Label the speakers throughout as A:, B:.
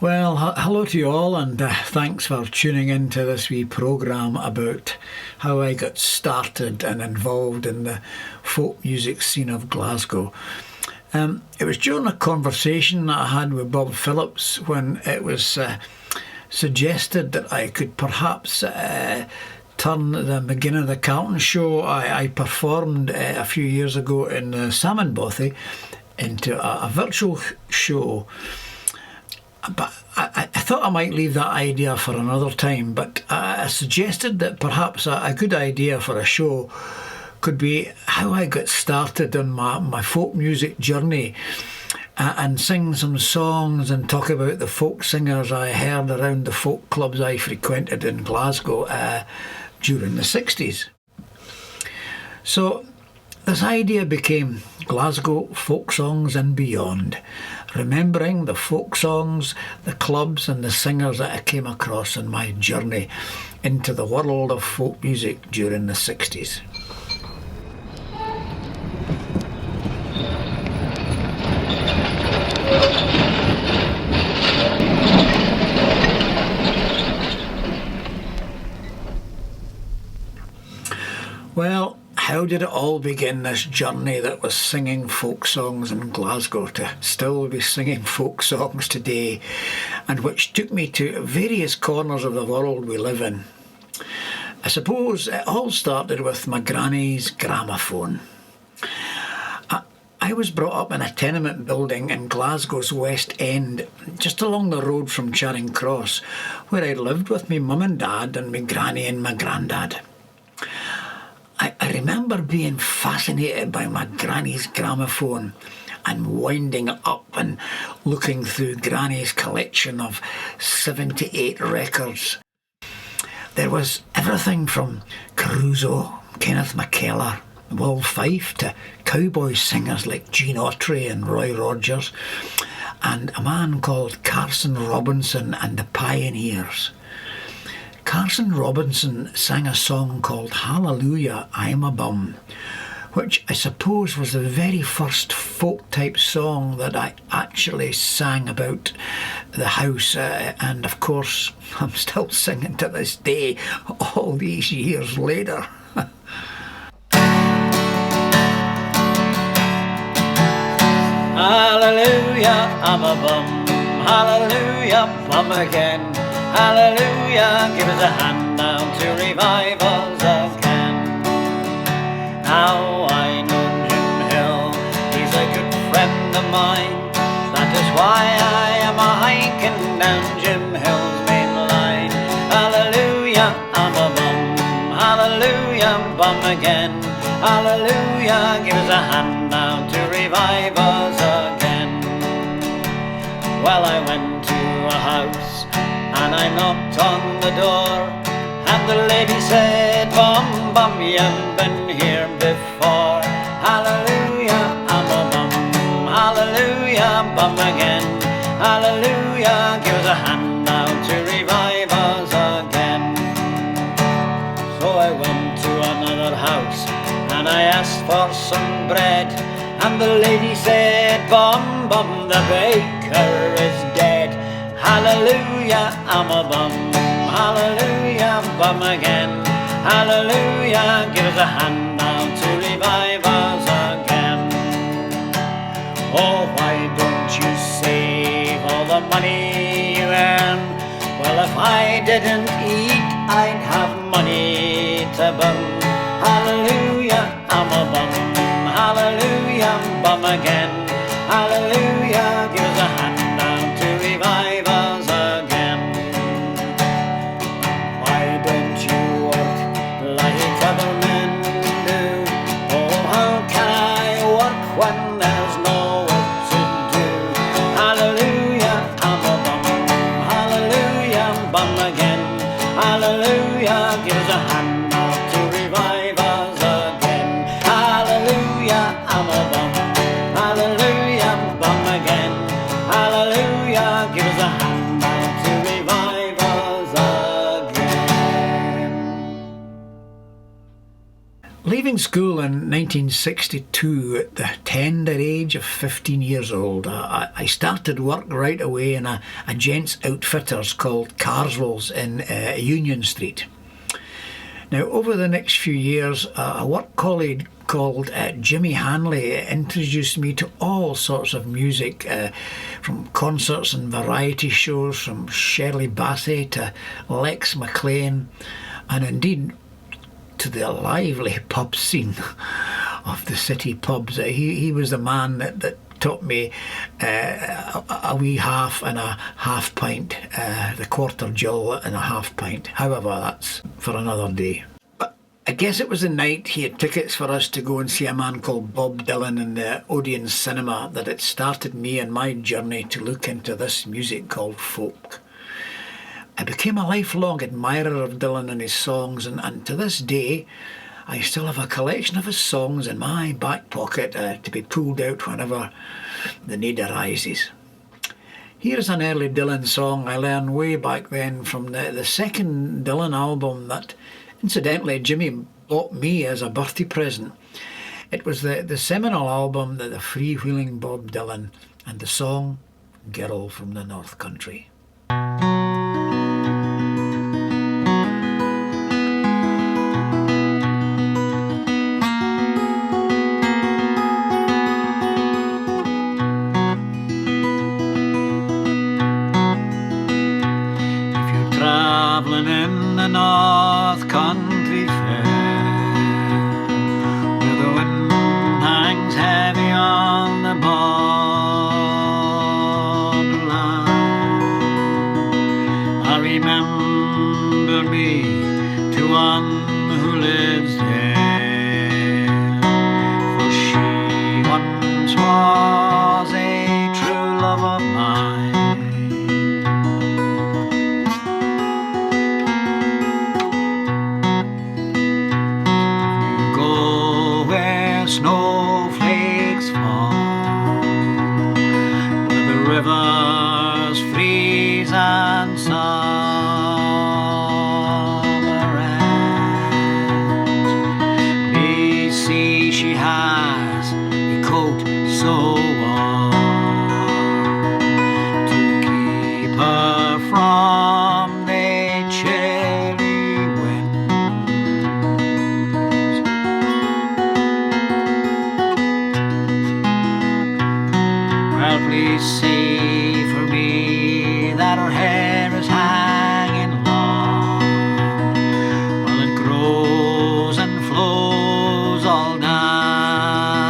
A: Well, hello to you all, and thanks for tuning into this wee programme about how I got started and involved in the folk music scene of Glasgow. It was during a conversation that I had with Bob Phillips when it was suggested that I could perhaps turn the McGinn of the Carlton show I performed a few years ago in Salmon Bothy into a virtual show. But I thought I might leave that idea for another time, but I suggested that perhaps a good idea for a show could be how I got started on my folk music journey and sing some songs and talk about the folk singers I heard around the folk clubs I frequented in Glasgow during the 60s. So this idea became Glasgow Folk Songs and Beyond, remembering the folk songs, the clubs and the singers that I came across in my journey into the world of folk music during the 60s. Well, how did it all begin, this journey that was singing folk songs in Glasgow to still be singing folk songs today, and which took me to various corners of the world we live in? I suppose it all started with my granny's gramophone. I was brought up in a tenement building in Glasgow's West End, just along the road from Charing Cross, where I lived with me mum and dad and me granny and my grandad. I remember being fascinated by my granny's gramophone and winding up and looking through granny's collection of 78 records. There was everything from Caruso, Kenneth McKellar, Will Fife to cowboy singers like Gene Autry and Roy Rogers, and a man called Carson Robinson and the Pioneers. Carson Robinson sang a song called Hallelujah, I'm a Bum, which I suppose was the very first folk-type song that I actually sang about the house, and of course I'm still singing to this day, all these years later.
B: Hallelujah, I'm a bum, hallelujah, bum again. Hallelujah, give us a hand now to revive us again. Now I know Jim Hill, he's a good friend of mine. That is why I am a hiking down Jim Hill's main line. Hallelujah, I'm a bum, hallelujah, bum again. Hallelujah, give us a hand now to revive us again. Well, I went to a house and I knocked on the door, and the lady said, Bum, bum, you've been here before. Hallelujah, I'm a bum, hallelujah, bum again. Hallelujah, give us a hand now to revive us again. So I went to another house, and I asked for some bread, and the lady said, Bum, bum, the baker is dead. Hallelujah, I'm a bum, hallelujah, bum again. Hallelujah, give us a hand now to revive us again. Oh, why don't you save all the money you earn? Well, if I didn't eat, I'd have money to burn. Hallelujah, I'm a bum, hallelujah, bum again. Hallelujah, give us a hand now to revive us again. Why don't you work like other men do? Oh, how can I work when there's no work to do? Hallelujah, I'm a bum, hallelujah, bum again. Hallelujah, give us a hand now to revive us again. Hallelujah, I'm a bum, hallelujah.
A: school in 1962 at the tender age of 15 years old. I started work right away in a gents outfitters called Carswell's in Union Street. Now, over the next few years, a work colleague called Jimmy Hanley introduced me to all sorts of music, from concerts and variety shows, from Shirley Bassey to Lex McLean, and indeed to the lively pub scene of the city pubs. He was the man that taught me a wee half and a half pint, the quarter gill and a half pint. However, that's for another day. But I guess it was the night he had tickets for us to go and see a man called Bob Dylan in the Odeon Cinema that it started me on my journey to look into this music called folk. I became a lifelong admirer of Dylan and his songs, and to this day I still have a collection of his songs in my back pocket to be pulled out whenever the need arises. Here's an early Dylan song I learned way back then from the second Dylan album that, incidentally, Jimmy bought me as a birthday present. It was the seminal album, the Freewheeling Bob Dylan, and the song Girl from the North Country.
B: Travelling in the North Country Fair, where the wind hangs heavy on the borderline, I remember me to one who lives there, for she once was a true love of mine. Snowflakes fall, where the rivers freeze and summer ends. They see she has a coat so warm to keep her from the chilly winds. Well, please see for me that her hair is hanging long, while it grows and flows all down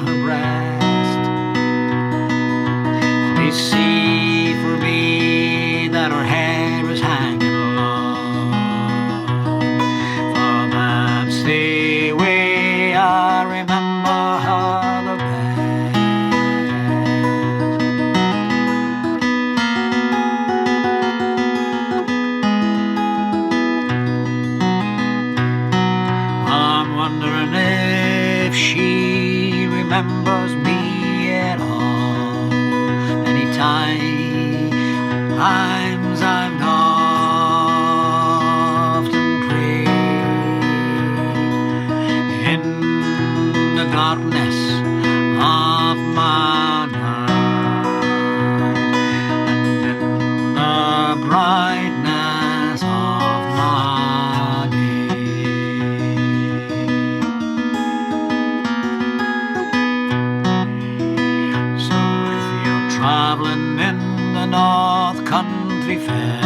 B: her breast. Please see for me that her hair is hanging long, for that's the way I remember her the best. Wondering if she remembers me at all. Many times I've often prayed in the darkness of my night, and in the brightness of my day. Travelling in the North Country Fair,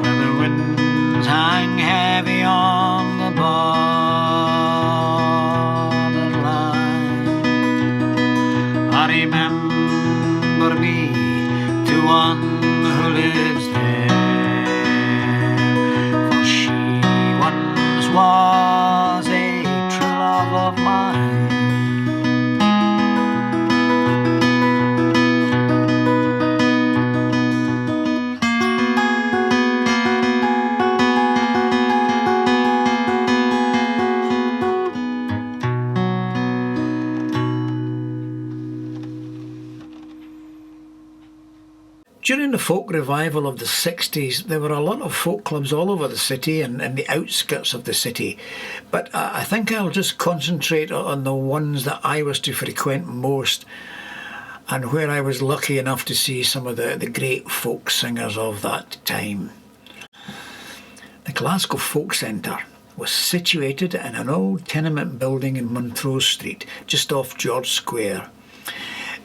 B: where the winds hang heavy on the borderline, I remember me to one who lives there, for she once was a true love of mine.
A: During the folk revival of the 60s, there were a lot of folk clubs all over the city and in the outskirts of the city. But I think I'll just concentrate on the ones that I was to frequent most and where I was lucky enough to see some of the great folk singers of that time. The Glasgow Folk Centre was situated in an old tenement building in Montrose Street, just off George Square.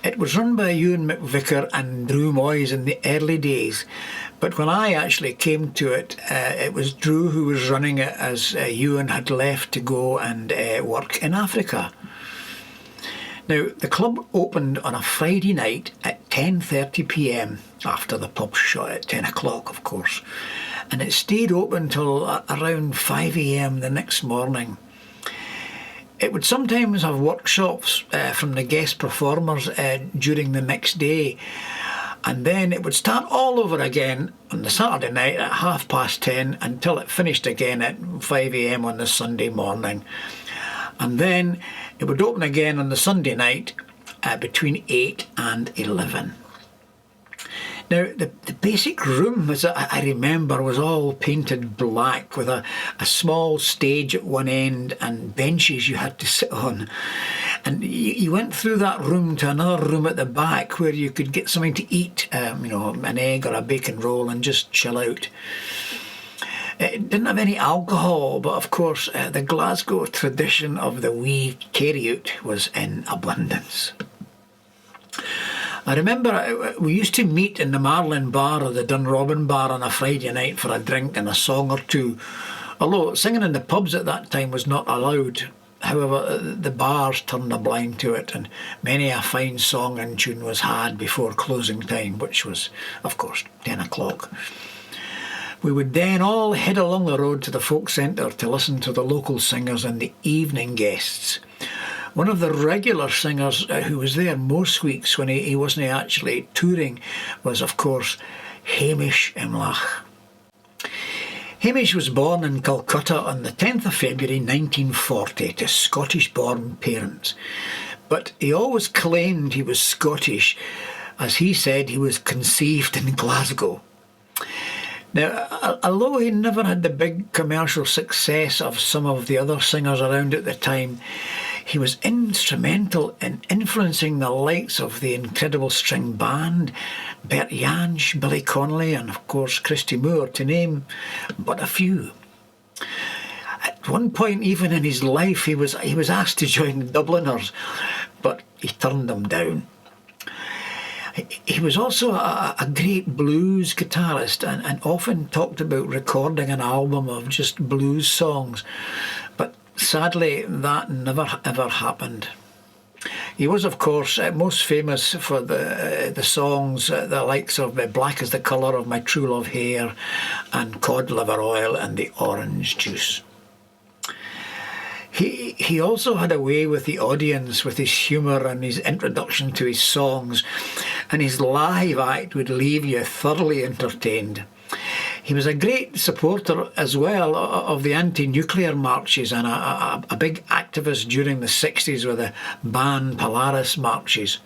A: It was run by Ewan McVicker and Drew Moyes in the early days, but when I actually came to it, it was Drew who was running it, as Ewan had left to go and work in Africa. Now, the club opened on a Friday night at 10:30 p.m, after the pub shut at 10 o'clock, of course, and it stayed open till around 5 a.m. the next morning. It would sometimes have workshops from the guest performers during the next day, and then it would start all over again on the Saturday night at 10:30 until it finished again at 5 a.m. on the Sunday morning. And then it would open again on the Sunday night between 8 and 11. Now, the basic room, as I remember, was all painted black with a small stage at one end and benches you had to sit on. And you went through that room to another room at the back where you could get something to eat, an egg or a bacon roll, and just chill out. It didn't have any alcohol, but of course the Glasgow tradition of the wee carry-out was in abundance. I remember we used to meet in the Marlin Bar or the Dunrobin Bar on a Friday night for a drink and a song or two, although singing in the pubs at that time was not allowed. However, the bars turned a blind to it, and many a fine song and tune was had before closing time, which was, of course, 10 o'clock. We would then all head along the road to the folk centre to listen to the local singers and the evening guests. One of the regular singers who was there most weeks when he wasn't actually touring was, of course, Hamish Imlach. Hamish was born in Calcutta on the 10th of February 1940 to Scottish-born parents, but he always claimed he was Scottish, as he said he was conceived in Glasgow. Now, although he never had the big commercial success of some of the other singers around at the time, he was instrumental in influencing the likes of the Incredible String Band, Bert Jansch, Billy Connolly, and of course Christy Moore, to name but a few. At one point, even in his life, he was asked to join the Dubliners, but he turned them down. He was also a great blues guitarist and often talked about recording an album of just blues songs, but sadly that never ever happened. He was, of course, most famous for the songs the likes of Black is the Colour of My True Love Hair and Cod Liver Oil and The Orange Juice. He also had a way with the audience with his humour and his introduction to his songs, and his live act would leave you thoroughly entertained. He was a great supporter as well of the anti-nuclear marches and a big activist during the 60s with the Ban Polaris marches.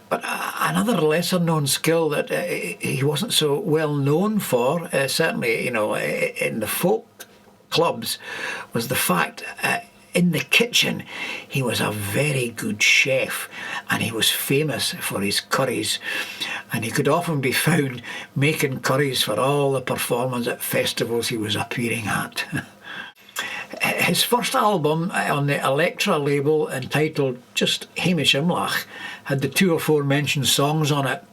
A: But another lesser-known skill that he wasn't so well known for, certainly in the folk clubs, was the fact in the kitchen he was a very good chef, and he was famous for his curries, and he could often be found making curries for all the performers at festivals he was appearing at. His first album on the Elektra label, entitled just Hamish Imlach, had the two aforementioned songs on it,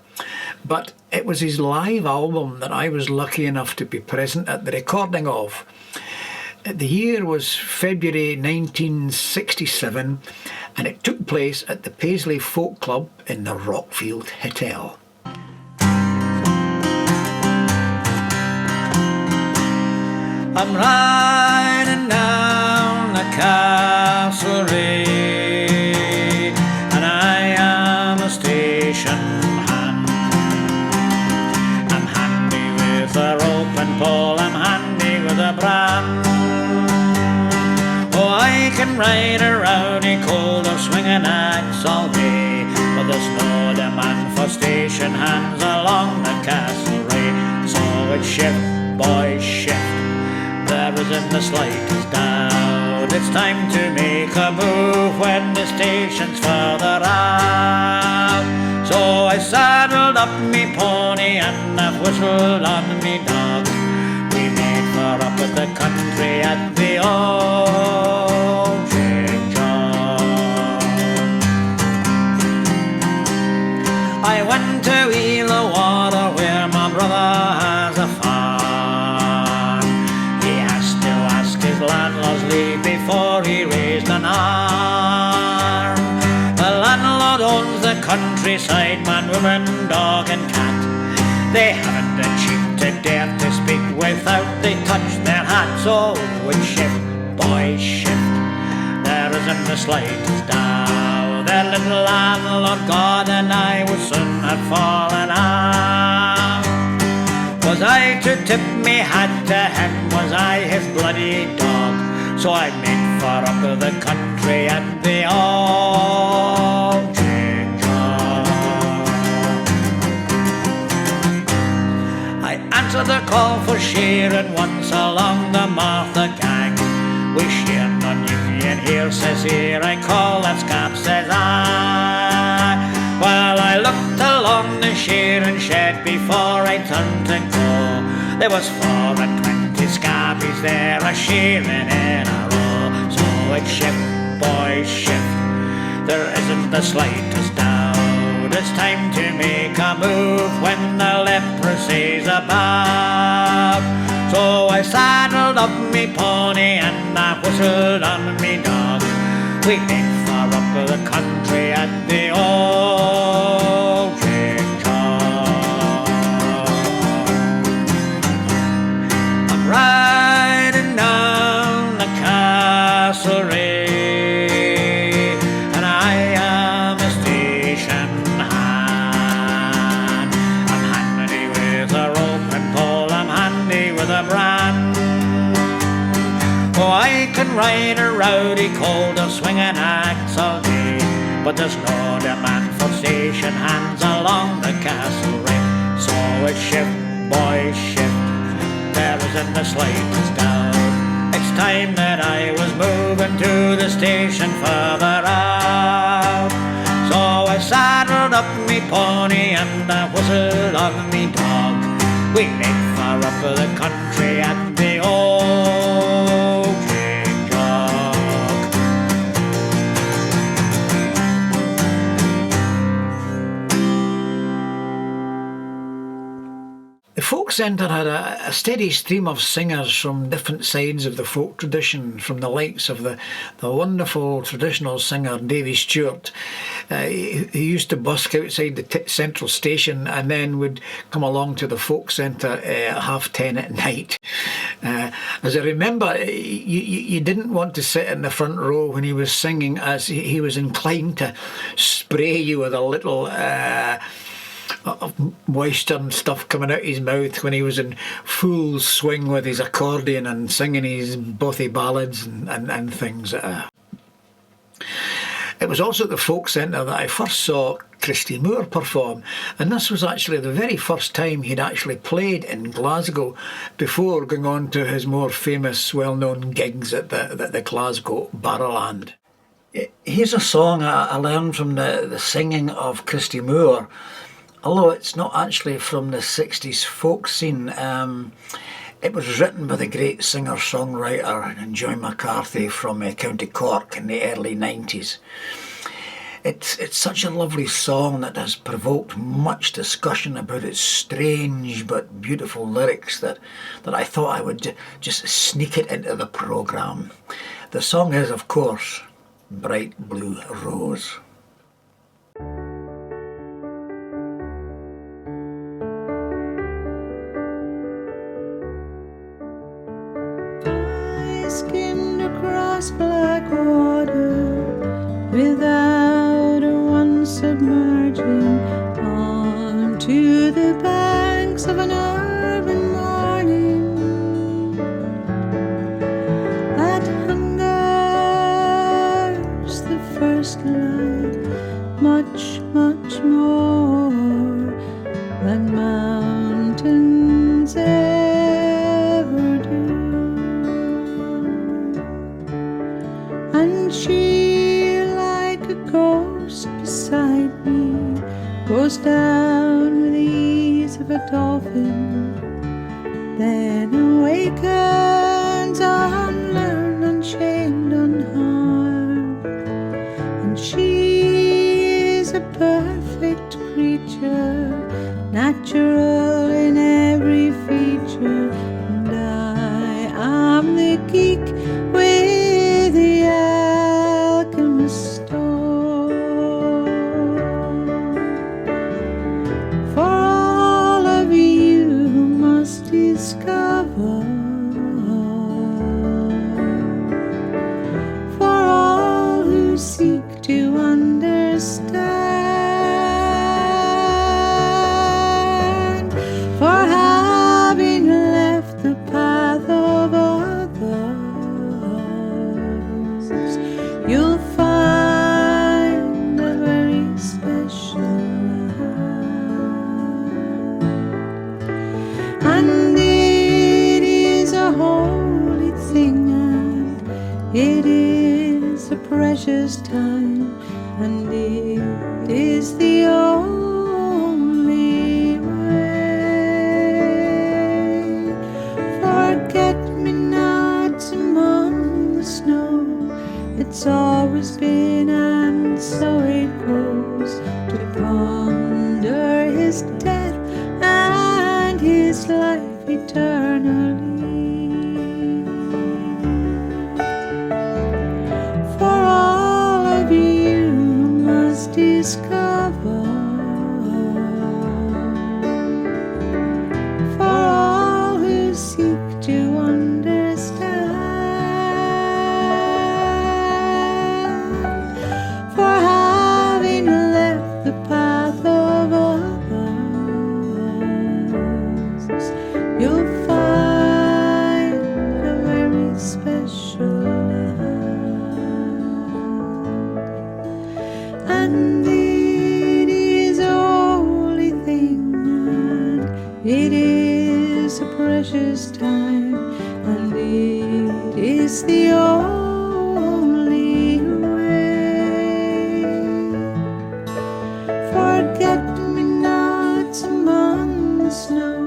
A: but it was his live album that I was lucky enough to be present at the recording of. The year was February 1967, and it took place at the Paisley Folk Club in the Rockfield Hotel.
B: I'm riding down the Castlereagh, and I am a station hand. I'm handy with a rope and pole, I'm handy with a brand. Oh, I can ride a rowdy cold or swing an axe all day, but there's no demand for for station hands along the Castlereagh. So it's shift, boys, shift, there isn't the slightest doubt. It's time to make a move when the station's further out. So I saddled up me pony and I whistled on me dog. We made for up at the country at the old St. John. I went to Ela Water where my brother has a farm. He has to ask his landlord's leave before he raised an arm. The landlord owns the countryside, man, woman, dog and cat. They haven't the cheek to dare to speak without they touch their hats. So it's shift, boys, shift, there isn't the slightest doubt. Their little landlord, God, and I would soon have fallen out. Was I to tip me hat to him? Was I his bloody dog? So I made for up the country at the old St. John. I answered the call for shearing once along the Martha gang. We shear none Union here, says here, I call that scab, says I. Well, I looked along the shearing shed before I turned to go. There was 24 scabbies there a shearing in a row. So it's shift, boys, shift, there isn't the slightest doubt. It's time to make a move when the leprosy's about. So I saddled up me pony and I whistled on me dog. We made for up the country at the old St. John. I'm riding down the Castlereagh and I am a station hand. I'm handy with a rope and pole, I'm handy with a brand. Oh, I can ride a rowdy colt or swing an axe all day, but there's no demand for station hands along the Castlereagh. So it's shift, boys, shift, there isn't the slightest doubt. It's time that I was moving to the station further out. So I saddled up me pony and I whistled on me dog. We made for up the country at the old St. John.
A: The folk centre had a steady stream of singers from different sides of the folk tradition, from the likes of the wonderful traditional singer Davy Stewart. He used to busk outside the central station and then would come along to the folk centre at 10:30 at night. As I remember, you didn't want to sit in the front row when he was singing, as he was inclined to spray you with a little of moisture and stuff coming out his mouth when he was in full swing with his accordion and singing his bothy ballads and things. It was also at the folk centre that I first saw Christy Moore perform, and this was actually the very first time he'd actually played in Glasgow before going on to his more famous, well-known gigs at the Glasgow Barrowland. Here's a song I learned from the singing of Christy Moore, although it's not actually from the 60s folk scene. It was written by the great singer-songwriter Joy McCarthy from County Cork in the early 90s. It's such a lovely song that has provoked much discussion about its strange but beautiful lyrics that I thought I would just sneak it into the programme. The song is, of course, Bright Blue Rose.
C: Skimmed across black water without a one submerging onto the banks of an urban morning. At hunger's the first light, much, much more goes down with the ease of a dolphin, then awakens unlearned, unchained, unharmed. And she is a perfect creature, natural in every feature. And I am the geek with the alchemist stone. For all of you who must discover, for all who seek to understand, for having left the path of others, you'll find a very special land. And it is a holy thing, and it is a precious time, and it is the only way. Forget-me-nots among the snow, it's always been, and so it goes, to ponder his death and his life eternally. For all of you who must discover, for all who seek to understand, for having left the path of others, you'll find a very special land. And it is a holy thing, and it is a precious time, and it is the only way. Forget-me-nots among the snow,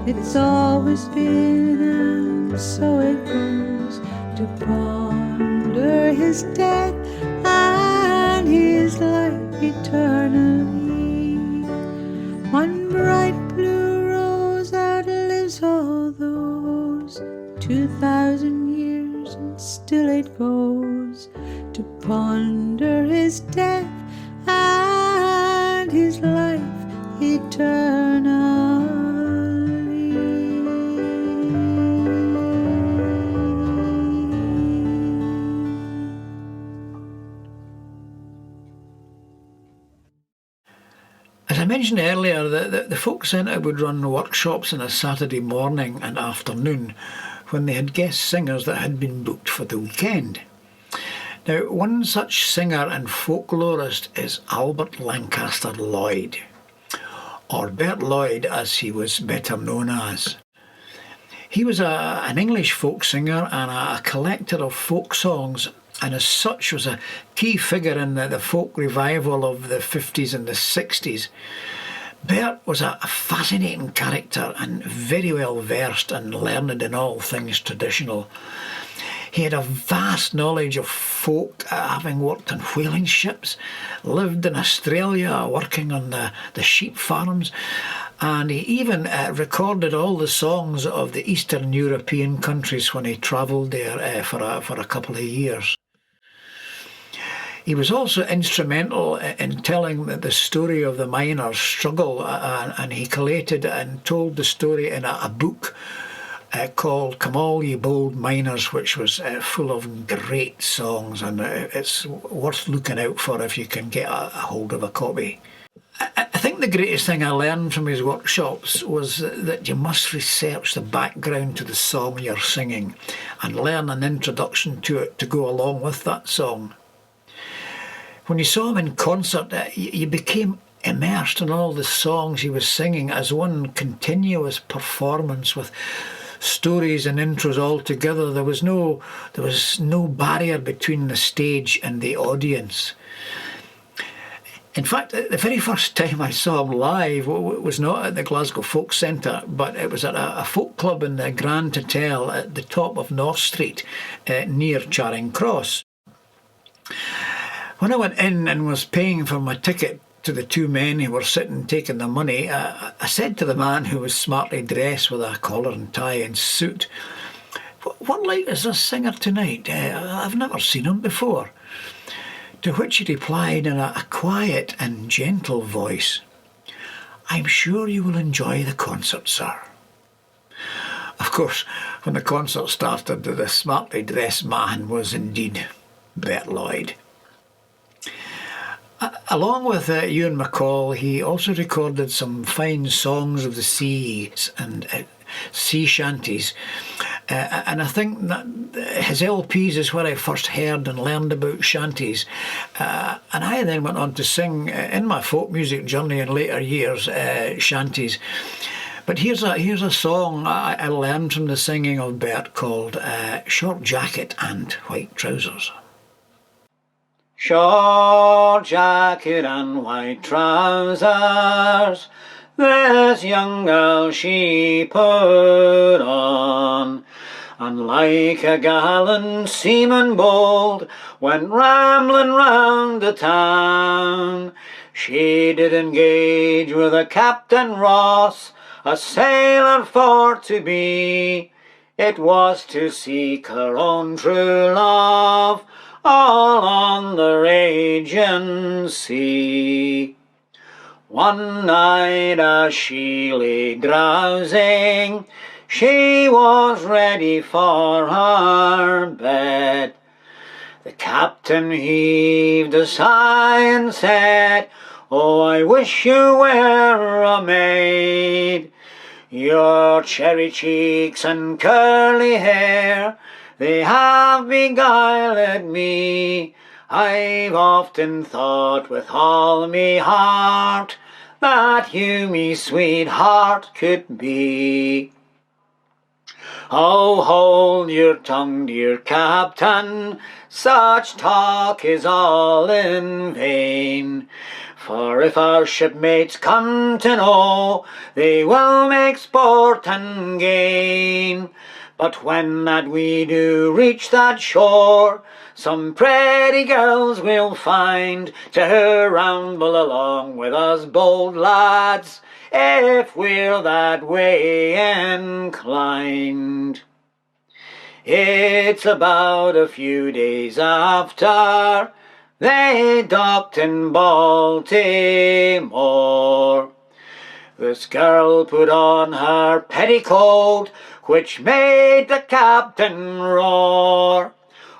C: it's always been, and so it goes, to ponder his death and his life eternally. One bright blue rose outlives all those 2,000 years, and still it goes, to ponder his death and his life eternally.
A: As I mentioned earlier, the folk centre would run workshops on a Saturday morning and afternoon when they had guest singers that had been booked for the weekend. Now, one such singer and folklorist is Albert Lancaster Lloyd, or Bert Lloyd as he was better known as. He was an English folk singer and a collector of folk songs, and as such was a key figure in the folk revival of the 50s and the 60s. Bert was a fascinating character and very well versed and learned in all things traditional. He had a vast knowledge of folk, having worked on whaling ships, lived in Australia working on the sheep farms, and he even recorded all the songs of the Eastern European countries when he travelled there for a couple of years. He was also instrumental in telling the story of the miners' struggle, and he collated and told the story in a book called Come All Ye Bold Miners, which was full of great songs, and it's worth looking out for if you can get a hold of a copy. I think the greatest thing I learned from his workshops was that you must research the background to the song you're singing and learn an introduction to it to go along with that song. When you saw him in concert, you became immersed in all the songs he was singing as one continuous performance with stories and intros all together. There was no barrier between the stage and the audience. In fact, the very first time I saw him live was not at the Glasgow Folk Centre, but it was at a folk club in the Grand Hotel at the top of North Street, near Charing Cross. When I went in and was paying for my ticket to the two men who were sitting taking the money, I said to the man who was smartly dressed with a collar and tie and suit, "What like is this singer tonight? I've never seen him before." To which he replied in a quiet and gentle voice, "I'm sure you will enjoy the concert, sir." Of course, when the concert started, the smartly dressed man was indeed Bert Lloyd. Along with Ewan MacColl, he also recorded some fine songs of the seas and sea shanties. And I think that his LPs is where I first heard and learned about shanties. And I then went on to sing in my folk music journey in later years shanties. But here's a song I learned from the singing of Bert called Short Jacket and White Trousers.
B: Short jacket and white trousers, this young girl she put on, and like a gallant seaman bold, went rambling round the town. She did engage with a Captain Ross, a sailor for to be. It was to seek her own true love, all on the raging sea. One night as she lay drowsing, she was ready for her bed. The captain heaved a sigh and said, "Oh, I wish you were a maid. Your cherry cheeks and curly hair, they have beguiled me. I've often thought with all me heart that you me sweetheart could be. Oh, hold your tongue, dear captain, such talk is all in vain. For if our shipmates come to know, they will make sport and gain. But when that we do reach that shore, some pretty girls we'll find to ramble along with us bold lads, if we're that way inclined." It's about a few days after they docked in Baltimore. This girl put on her petticoat, which made the captain roar.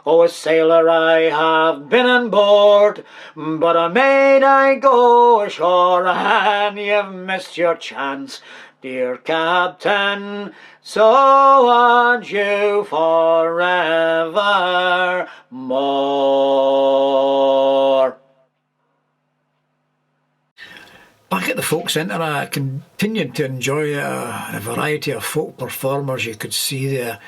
B: "Oh, a sailor I have been on board, but a maid I go ashore, and you've missed your chance, dear captain, so adieu forevermore."
A: Back at the Folk Centre, I continued to enjoy a variety of folk performers you could see there.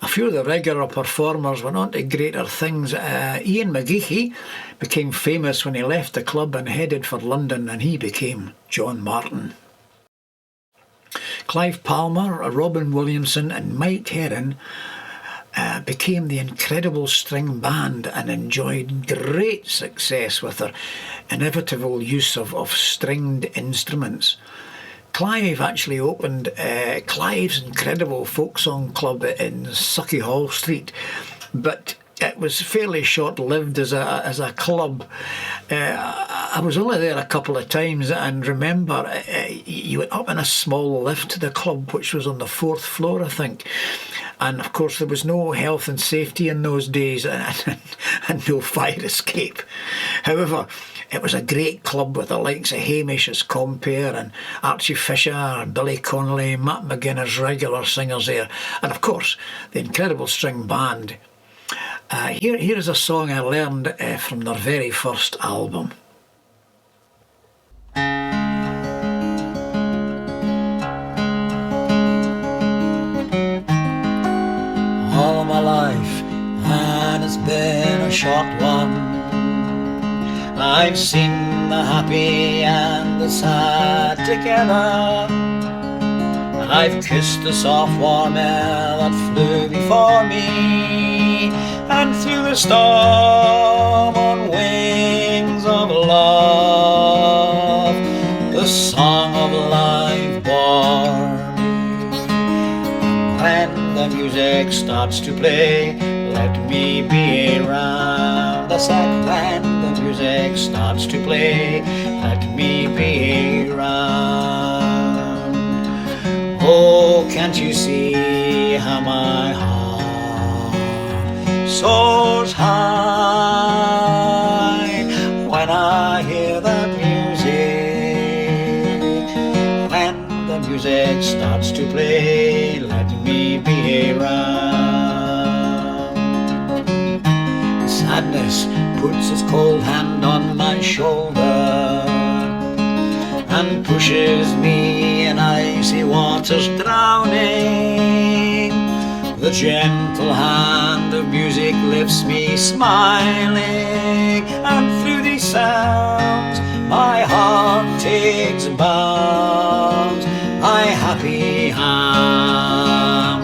A: A few of the regular performers went on to greater things. Ian McGeechy became famous when he left the club and headed for London, and he became John Martin. Clive Palmer, Robin Williamson and Mike Heron became the Incredible String Band and enjoyed great success with their inevitable use of stringed instruments. Clive actually opened Clive's Incredible Folk Song Club in Sauchiehall Street, but it was fairly short-lived as a club. I was only there a couple of times, and remember, you went up in a small lift to the club, which was on the 4th floor, I think. And of course, there was no health and safety in those days, and no fire escape. However, it was a great club with the likes of Hamish as compere, and Archie Fisher, Billy Connolly, Matt McGuinness, regular singers there, and of course, the Incredible String Band. Here is a song I learned from their very first album.
B: All my life, and it's been a short one, I've seen the happy and the sad together. I've kissed the soft warm air that flew before me, and through the storm on wings of love, the song of life bore me. When the music starts to play, let me be around. I said, when the music starts to play, let me be around. Oh, can't you see how my heart soars high when I hear that music? When the music starts to play, let me be around. Sadness puts its cold hand on my shoulder and pushes me in icy waters drowning. The gentle hand of music lifts me smiling, and through these sounds my heart takes bounds, my happy ham.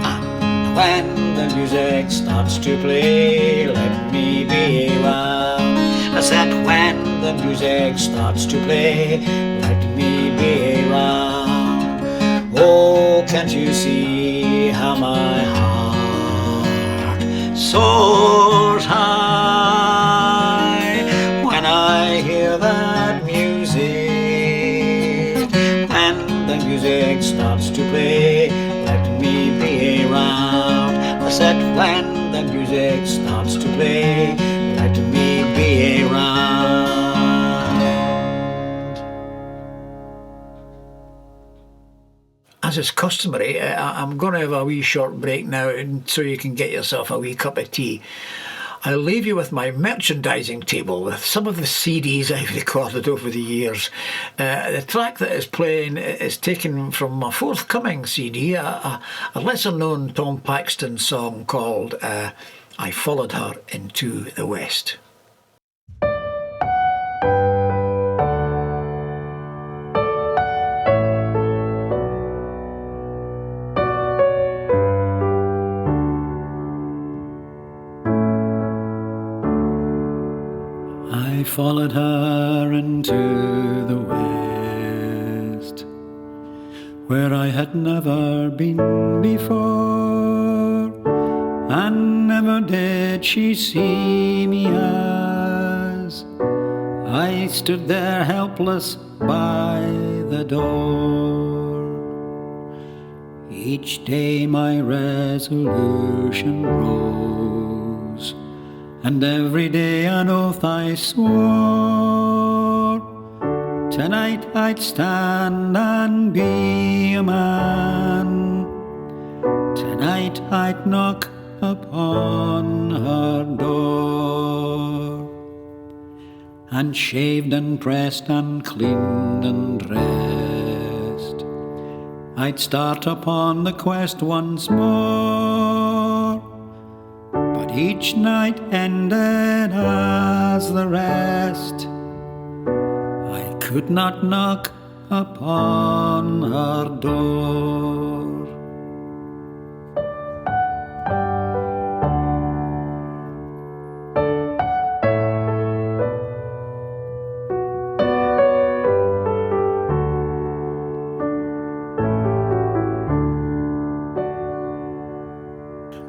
B: And when the music starts to play, let me be around. I said, when the music starts to play, let me be around. Oh, can't you see how my heart soars high when I hear that music? When the music starts to play, let me be around. I said, when the music starts to play, let me be around.
A: As is customary, I'm going to have a wee short break now so you can get yourself a wee cup of tea. I'll leave you with my merchandising table with some of the CDs I've recorded over the years. The track that is playing is taken from my forthcoming CD, a lesser-known Tom Paxton song called I Followed Her Into the West.
B: I followed her into the west, where I had never been before, and never did she see me as I stood there helpless by the door. Each day my resolution rose, and every day an oath I swore. Tonight I'd stand and be a man. Tonight I'd knock upon her door. And shaved and pressed and cleaned and dressed, I'd start upon the quest once more. But each night ended as the rest. I could not knock upon her door.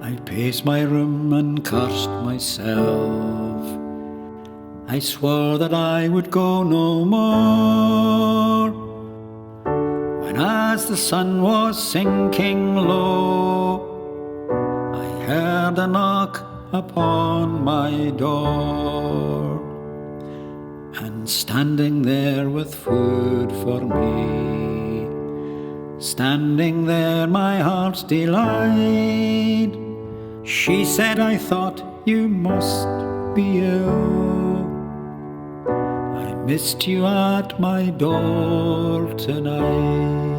B: I paced my room and cursed myself. I swore that I would go no more. When as the sun was sinking low, I heard a knock upon my door. And standing there with food for me, standing there my heart's delight, she said, I thought you must be ill. I missed you at my door tonight.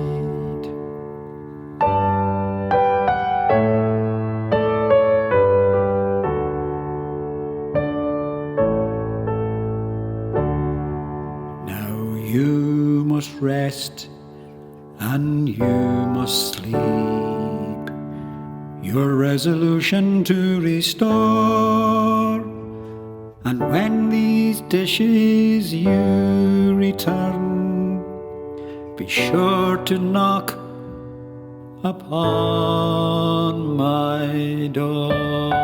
D: You must rest and you must sleep your resolution to restore. And when these dishes you return, be sure to knock upon my door.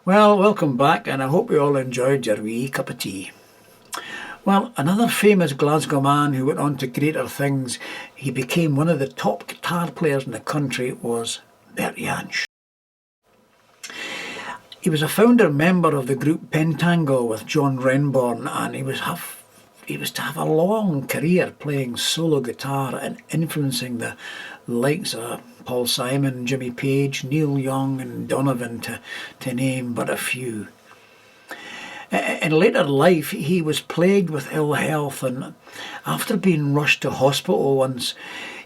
A: Well, welcome back, and I hope you all enjoyed your wee cup of tea. Well, another famous Glasgow man who went on to greater things, he became one of the top guitar players in the country, was Bert Jansch. He was a founder member of the group Pentangle with John Renborn, and he was to have a long career playing solo guitar and influencing the likes of Paul Simon, Jimmy Page, Neil Young and Donovan, to name but a few. In later life he was plagued with ill health, and after being rushed to hospital once,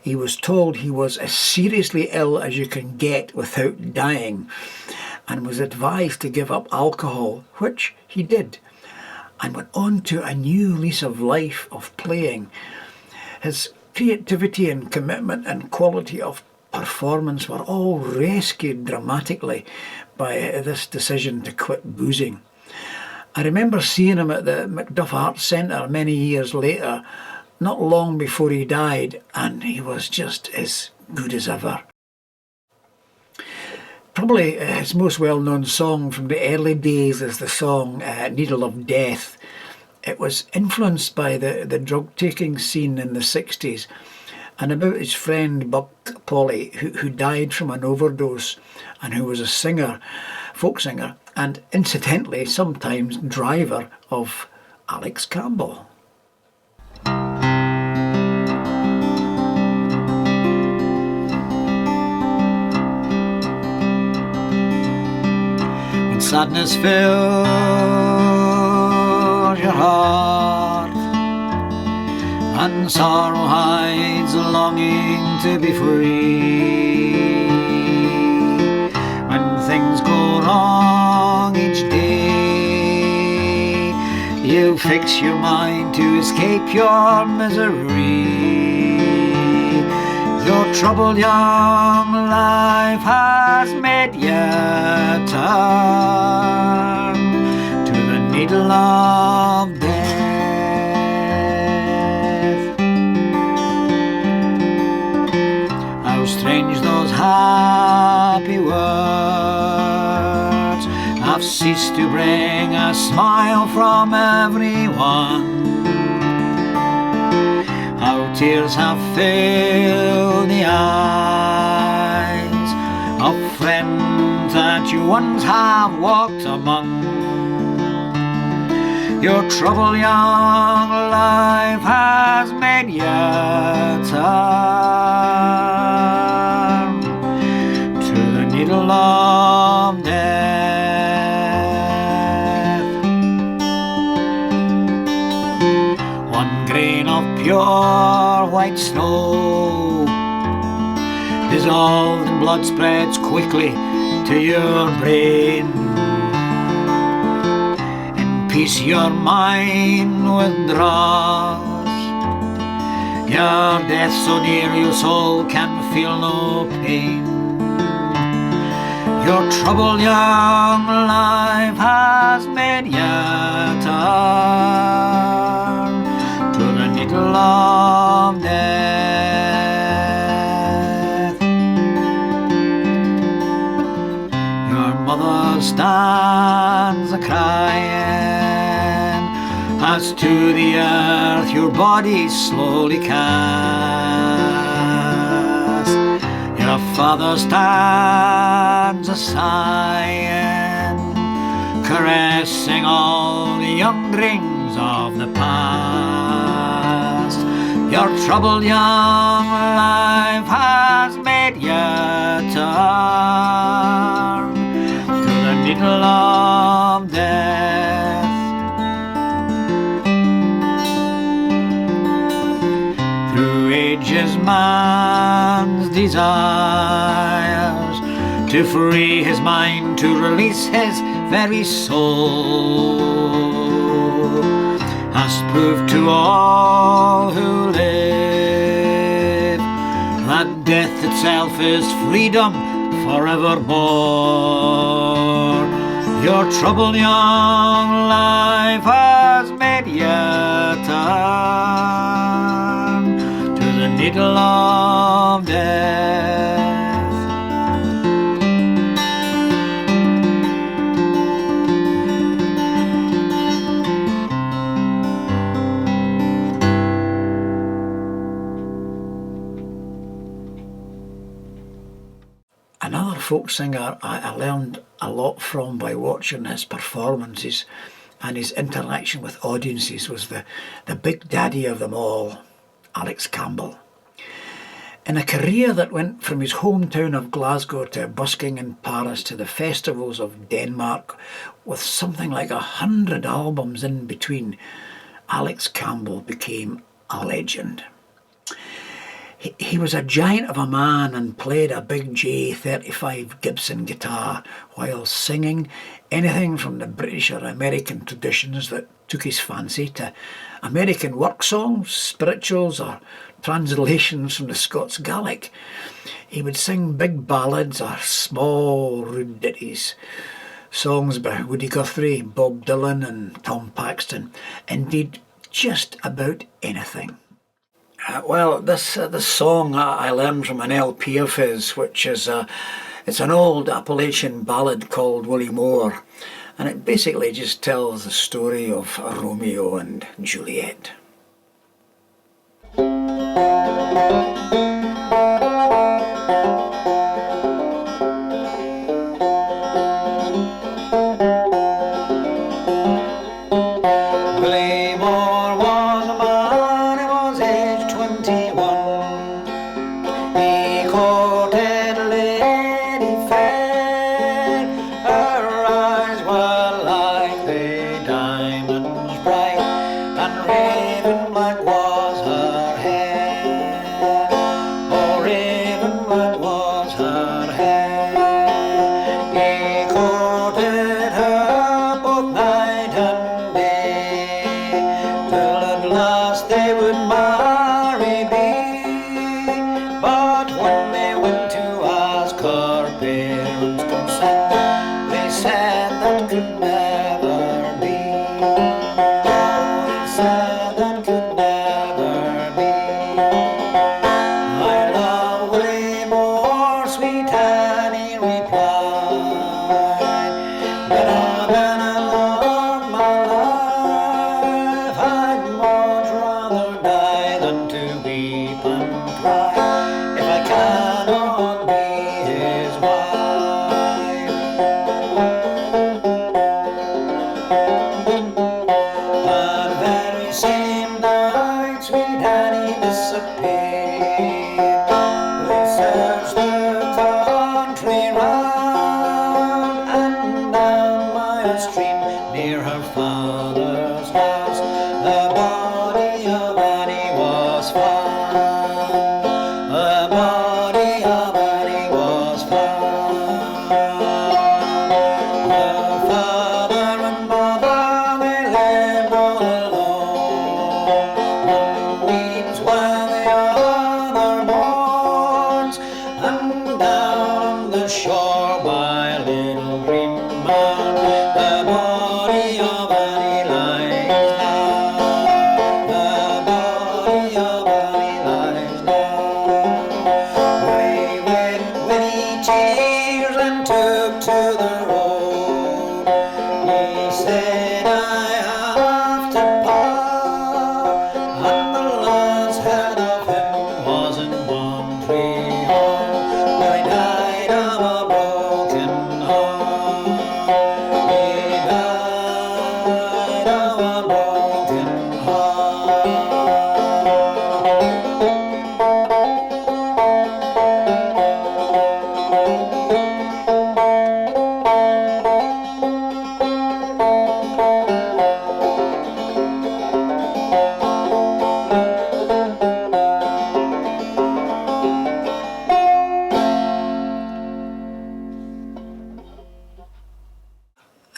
A: he was told he was as seriously ill as you can get without dying, and was advised to give up alcohol, which he did, and went on to a new lease of life of playing. His creativity and commitment and quality of performance were all rescued dramatically by this decision to quit boozing. I remember seeing him at the Macduff Arts Centre many years later, not long before he died, and he was just as good as ever. Probably his most well-known song from the early days is the song Needle of Death. It was influenced by the drug-taking scene in the 60s and about his friend Buck Polly, who died from an overdose and who was a singer, folk singer, and incidentally sometimes driver of Alex Campbell.
B: When sadness fills your heart and sorrow hides a longing to be free, when things go wrong each day, you fix your mind to escape your misery. Your troubled young life has made you turn to the needle of death. How strange those happy words have ceased to bring a smile from everyone. How tears have filled the eyes of friends that you once have walked among. Your troubled young life has made you turn to the needle of death. One grain of pure white snow dissolved in blood spreads quickly to your brain. In peace your mind withdraws, your death so near your soul can feel no pain. Your troubled young life has made you turn to the needle of death. Your mother stands a-crying as to the earth your body slowly casts. Your father stands a-sighing, caressing all the young dreams of the past. Your troubled young life has made you turn needle of death. Through ages man's desires to free his mind, to release his very soul, has proved to all who live that death itself is freedom forevermore. Your troubled young life has made you turn to the needle of death.
A: Another folk singer I learned a lot from by watching his performances and his interaction with audiences was the big daddy of them all, Alex Campbell. In a career that went from his hometown of Glasgow to busking in Paris to the festivals of Denmark with something like 100 albums in between, Alex Campbell became a legend. He was a giant of a man and played a big J35 Gibson guitar while singing anything from the British or American traditions that took his fancy to American work songs, spirituals or translations from the Scots Gaelic. He would sing big ballads or small rude ditties, songs by Woody Guthrie, Bob Dylan and Tom Paxton, indeed just about anything. This song I learned from an LP of his, which is it's an old Appalachian ballad called Willie Moore, and it basically just tells the story of Romeo and Juliet.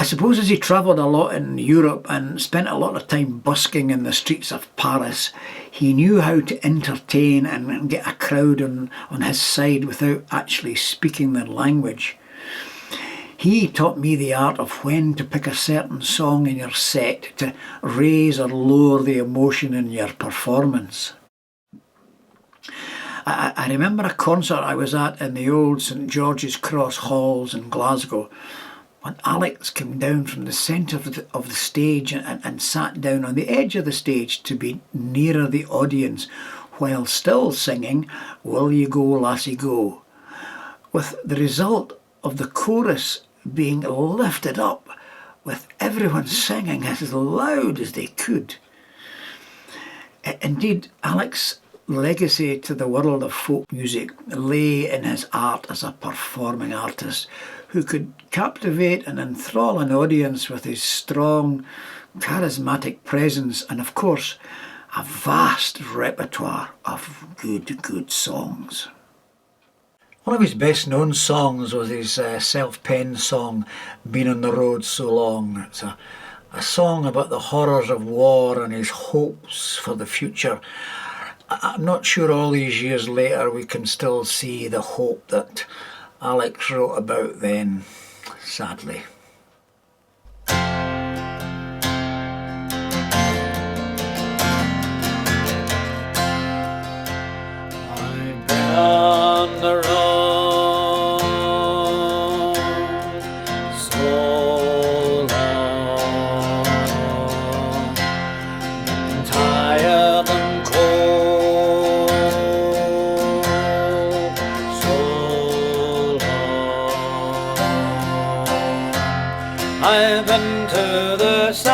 A: I suppose as he travelled a lot in Europe and spent a lot of time busking in the streets of Paris, he knew how to entertain and get a crowd on his side without actually speaking their language. He taught me the art of when to pick a certain song in your set to raise or lower the emotion in your performance. I remember a concert I was at in the old St George's Cross halls in Glasgow, when Alex came down from the centre of the stage and sat down on the edge of the stage to be nearer the audience while still singing "Will You Go, Lassie Go," with the result of the chorus being lifted up with everyone singing as loud as they could. Indeed, Alex's legacy to the world of folk music lay in his art as a performing artist who could captivate and enthrall an audience with his strong, charismatic presence and, of course, a vast repertoire of good songs. One of his best known songs was his self-penned song, "Been on the Road So Long." It's a song about the horrors of war and his hopes for the future. I'm not sure all these years later we can still see the hope that Alex wrote about then, sadly.
B: I've been on the road so long, been tired and cold so long. I've been to the south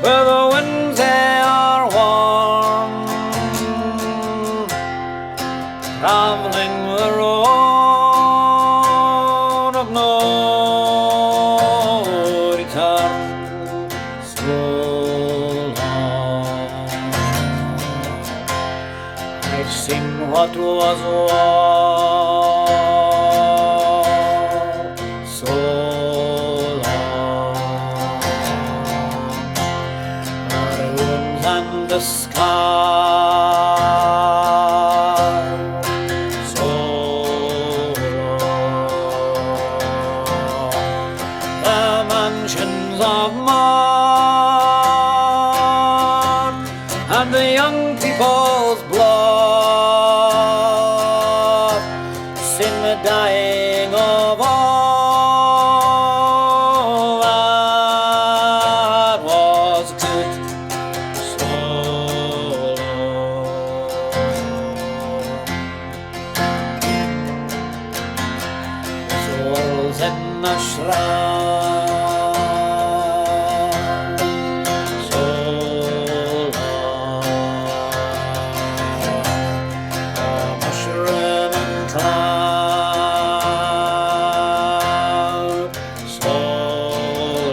B: where the winds they are warm, travelling the road of no return so long. I've seen what was war so long, the ruins and the sky so long, the mansions of mud and the young people's blood, seen the dying of all that was good so long. Souls in the shroud so long, the mushroom and cloud so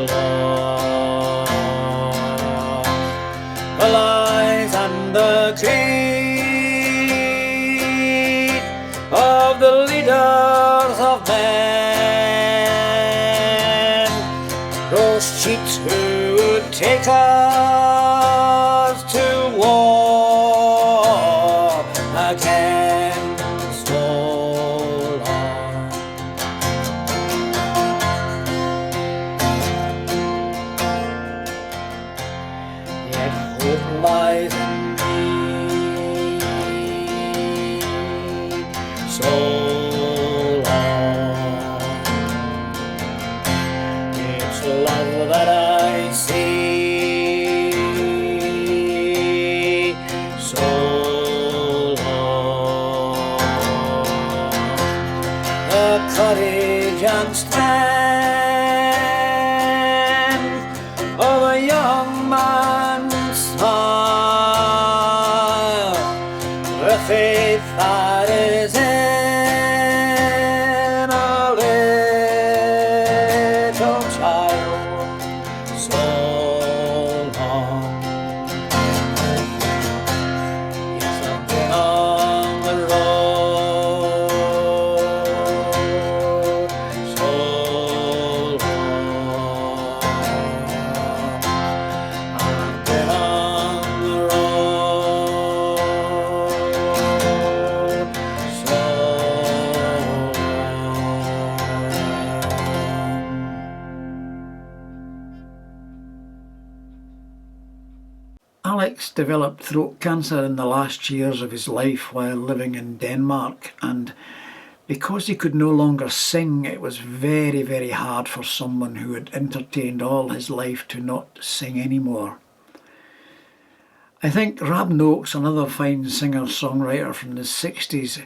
B: long, the lies and the creed of the leaders of men, those cheats who would take us to war again so long. Yet hope lies in me so long. It's love that I see so long. The courage and strength of a young man's smile, the faith that is in a little child so long. Yes, I've been on the road so
A: Alex developed throat cancer in the last years of his life while living in Denmark, and because he could no longer sing, it was very, very hard for someone who had entertained all his life to not sing anymore. I think Rab Noakes, another fine singer-songwriter from the 60s,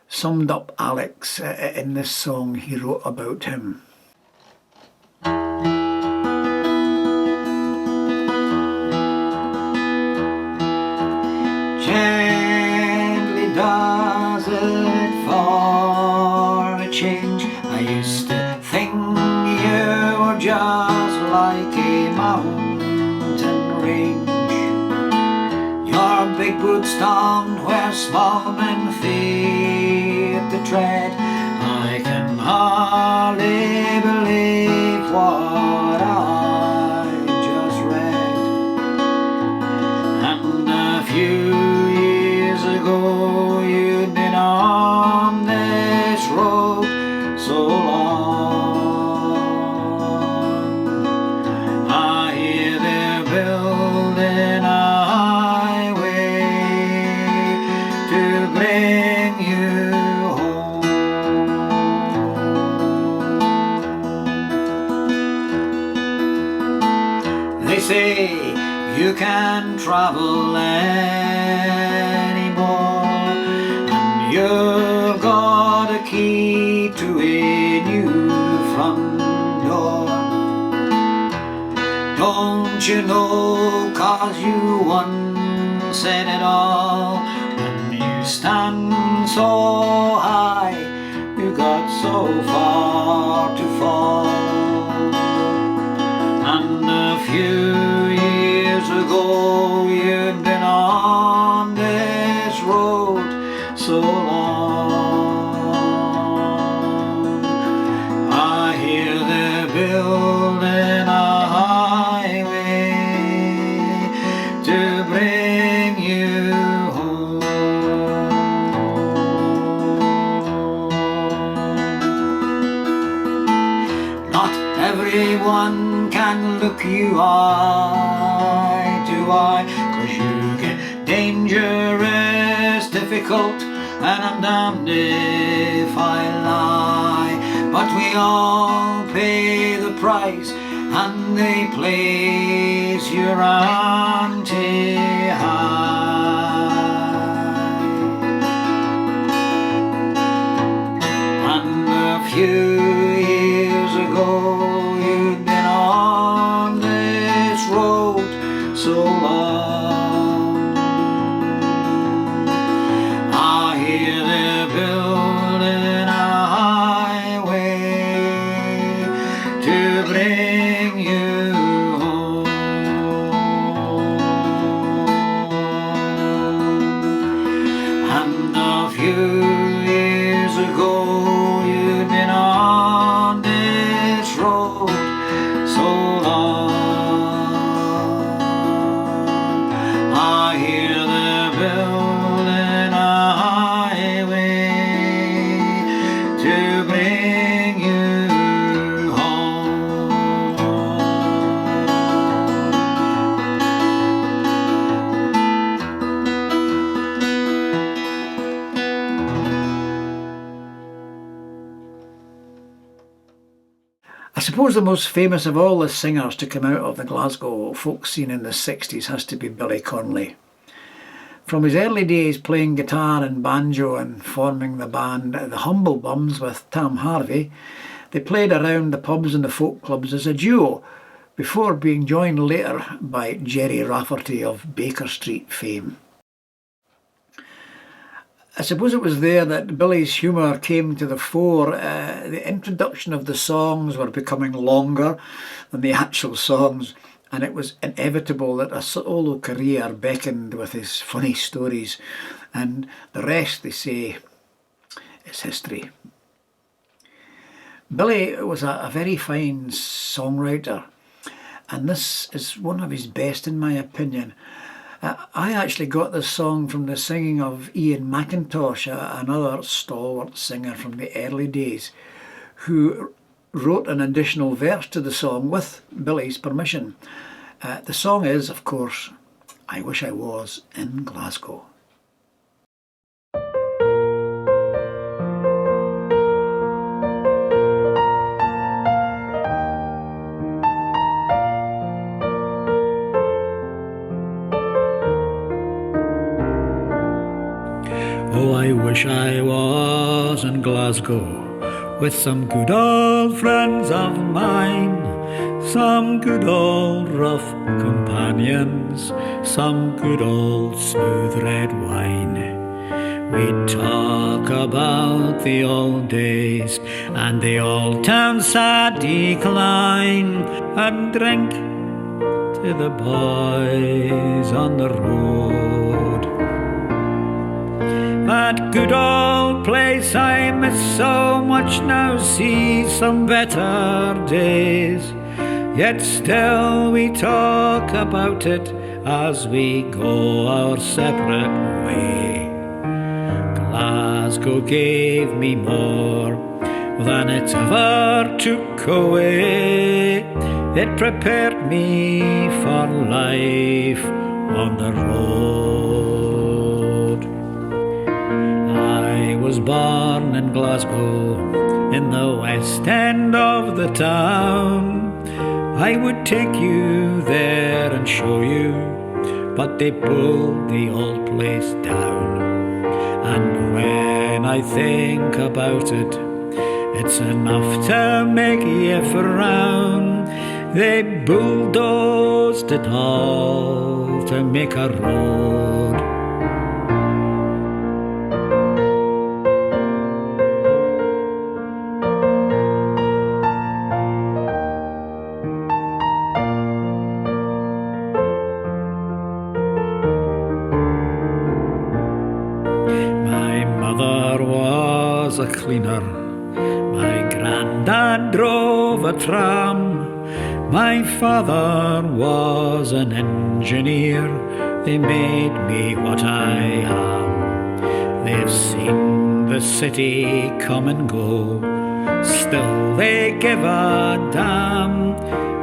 A: summed up Alex in this song he wrote about him.
B: Gently does it for a change. I used to think you were just like a mountain range. Your big boots stomped where small men fear to tread. I can hardly believe what I just read. And a few years ago you'd been on this road so long. I hear they're building a highway to bring you home. They say you can't travel anymore, and you've got a key to a new front door. Don't you know, 'cause you once said it all. When you stand so high, you got so far to fall. And a few years ago you'd been on this road so long. I hear they're building a highway to bring you home. Not everyone can look you eye to eye, 'cause you get dangerous, difficult, and I'm damned if I lie. But we all pay the price, and they place your ante high. And a few years ago you'd been on this road so long. I hear they're building a highway to bring you home. And a few years ago you'd been on this road so long. I hear they're building a highway to bring you home.
A: I suppose the most famous of all the singers to come out of the Glasgow folk scene in the 60s has to be Billy Connolly. From his early days playing guitar and banjo and forming the band The Humble Bums with Tam Harvey, they played around the pubs and the folk clubs as a duo, before being joined later by Jerry Rafferty of Baker Street fame. I suppose it was there that Billy's humour came to the fore. The introduction of the songs were becoming longer than the actual songs, and it was inevitable that a solo career beckoned with his funny stories, and the rest, they say, is history. Billy was a very fine songwriter, and this is one of his best in my opinion. I actually got this song from the singing of Ian McIntosh, another stalwart singer from the early days, who wrote an additional verse to the song with Billy's permission. The song is, of course, I Wish I Was in Glasgow.
D: Oh, I wish I was in Glasgow with some good old friends of mine, some good old rough companions, some good old smooth red wine. We'd talk about the old days and the old town's sad decline, and drink to the boys on the road. That good old place I miss so much now, see some better days. Yet still we talk about it as we go our separate way. Glasgow gave me more than it ever took away. It prepared me for life on the road. I was born in Glasgow, in the west end of the town. I would take you there and show you, but they pulled the old place down. And when I think about it, it's enough to make you frown. They bulldozed it all to make a road. A cleaner. My granddad drove a tram. My father was an engineer. They made me what I am. They've seen the city come and go, still they give a damn.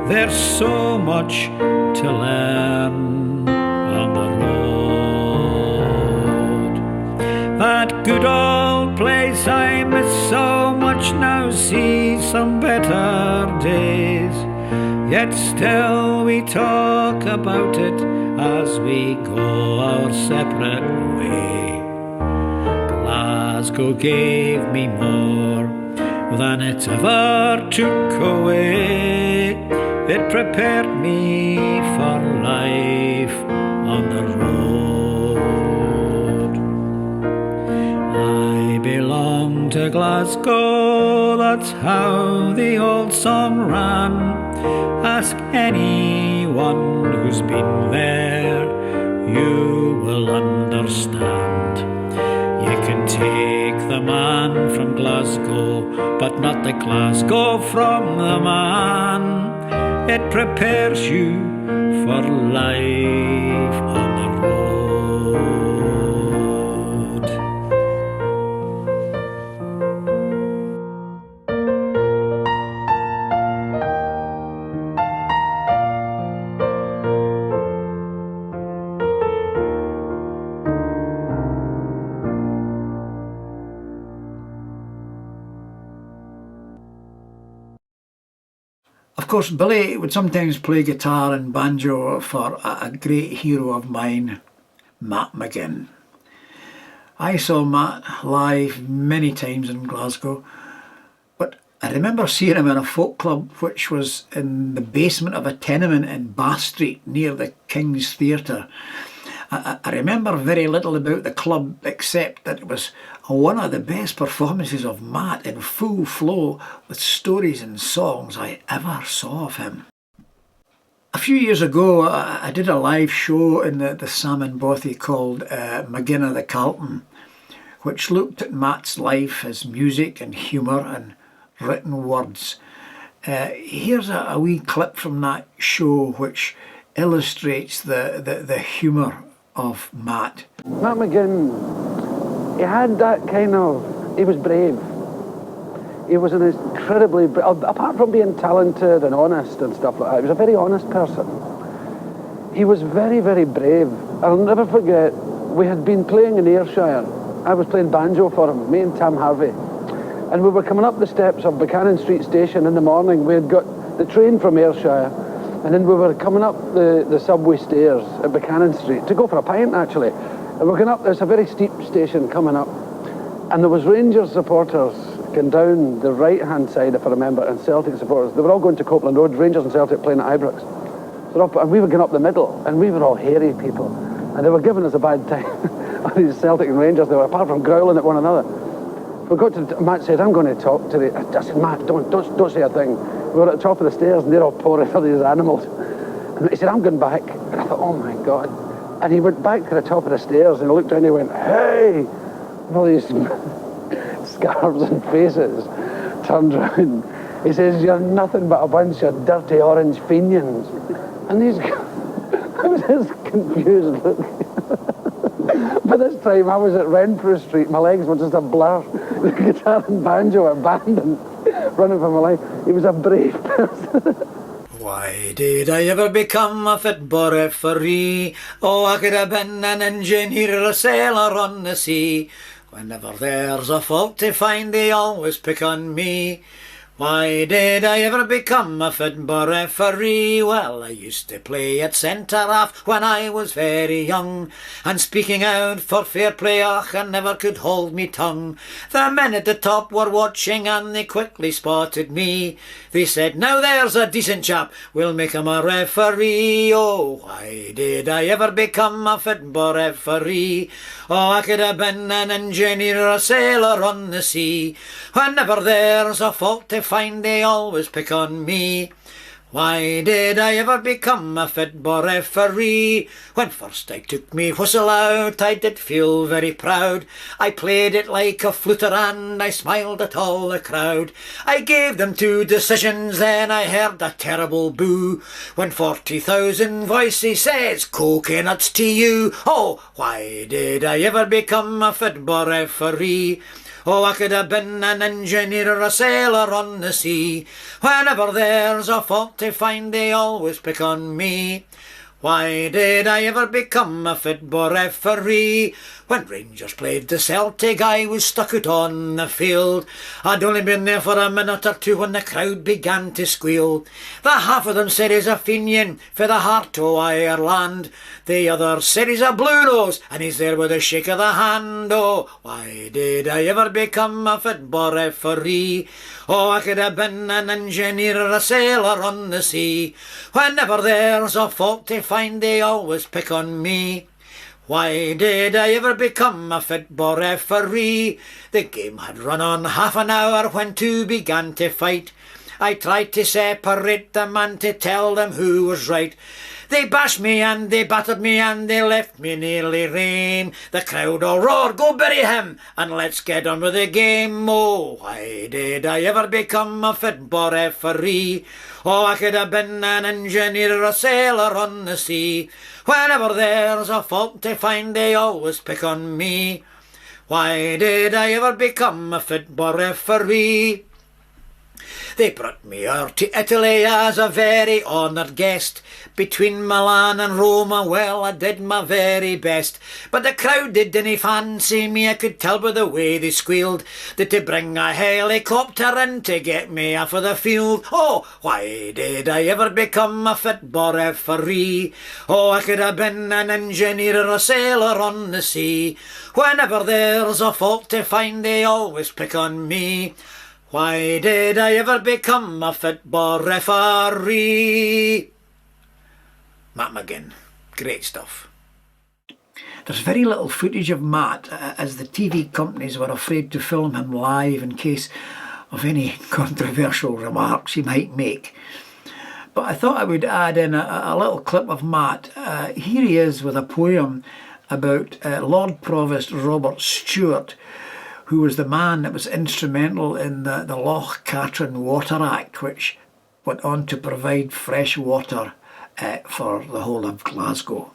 D: There's so much to learn on the road. That good old place I miss so much now, see some better days. Yet still we talk about it as we go our separate way. Glasgow gave me more than it ever took away. It prepared me for life on the road. I belong to Glasgow, that's how the old song ran. Ask anyone who's been there, you will understand. You can take the man from Glasgow, but not the Glasgow from the man. It prepares you for life on the road.
A: Of course, Billy would sometimes play guitar and banjo for a great hero of mine, Matt McGinn. I saw Matt live many times in Glasgow, but I remember seeing him in a folk club which was in the basement of a tenement in Bath Street near the King's Theatre. I remember very little about the club except that it was one of the best performances of Matt in full flow with stories and songs I ever saw of him. A few years ago I did a live show in the Salmon Bothy called McGinn of the Carlton, which looked at Matt's life, his music and humour and written words. Here's a wee clip from that show which illustrates the humour of Matt.
E: Matt McGinn, he had that kind of, he was brave. He was an incredibly, apart from being talented and honest and stuff like that, he was a very honest person. he was very, very brave. I'll never forget, we had been playing in Ayrshire. I was playing banjo for him, me and Tam Harvey. And we were coming up the steps of Buchanan Street Station in the morning. We had got the train from Ayrshire, and then we were coming up the subway stairs at Buchanan Street to go for a pint, actually. And we're going up, there's a very steep station coming up, and there was Rangers supporters going down the right-hand side, if I remember, and Celtic supporters. They were all going to Copeland Road, Rangers and Celtic playing at Ibrox. And we were going up the middle, and we were all hairy people, and they were giving us a bad time. These Celtic and Rangers, they were, apart from growling at one another. We got to, Matt said, I'm going to talk to the, I said, Matt, don't say a thing. We were at the top of the stairs, and they're all pouring for these animals. And he said, I'm going back. And I thought, oh my God. And he went back to the top of the stairs, and he looked down and he went, hey! And all these scarves and faces turned round. He says, you're nothing but a bunch of dirty orange Fenians. And these I was just confused look. By this time I was at Renfrew Street, my legs were just a blur. The guitar and banjo abandoned, running for my life. He was a brave person.
D: Why did I ever become a football referee? Oh, I could have been an engineer or a sailor on the sea. Whenever there's a fault to find, they always pick on me. Why did I ever become a football referee? Well, I used to play at centre-half when I was very young, and speaking out for fair play, ach, I never could hold me tongue. The men at the top were watching and they quickly spotted me. They said, now there's a decent chap, we'll make him a referee. Oh, why did I ever become a football referee? Oh, I could have been an engineer or a sailor on the sea. Whenever there's a fault to find, they always pick on me. Why did I ever become a football referee? When first I took me whistle out, I did feel very proud. I played it like a fluter and I smiled at all the crowd. I gave them 2 decisions, then I heard a terrible boo, when 40,000 voices says, coconuts to you. Oh, why did I ever become a football referee? Oh, I could have been an engineer or a sailor on the sea. Whenever there's a fault to find, they always pick on me. Why did I ever become a football referee? When Rangers played the Celtic, I was stuck out on the field. I'd only been there for a minute or two when the crowd began to squeal. The half of them said he's a Fenian for the heart o' Ireland. The other said he's a blue nose and he's there with a shake of the hand. Oh, why did I ever become a football referee? Oh, I could have been an engineer or a sailor on the sea. Whenever there's a fault to find, they always pick on me. Why did I ever become a football referee? The game had run on half an hour when 2 began to fight. I tried to separate them and to tell them who was right. They bashed me and they battered me and they left me nearly lame. The crowd all roared, go bury him and let's get on with the game. Oh, why did I ever become a football referee? Oh, I could have been an engineer or a sailor on the sea. Whenever there's a fault to find, they always pick on me. Why did I ever become a football referee? They brought me out to Italy as a very honoured guest. Between Milan and Roma, well, I did my very best. But the crowd didn't fancy me, I could tell by the way they squealed. That to bring a helicopter in to get me off of the field. Oh, why did I ever become a football referee? Oh, I could have been an engineer or a sailor on the sea. Whenever there's a fault to find, they always pick on me. Why did I ever become a football referee? Matt McGinn. Great stuff.
A: There's very little footage of Matt, as the TV companies were afraid to film him live in case of any controversial remarks he might make. But I thought I would add in a little clip of Matt. Here he is with a poem about Lord Provost Robert Stewart, who was the man that was instrumental in the Loch Katrine Water Act, which went on to provide fresh water for the whole of Glasgow.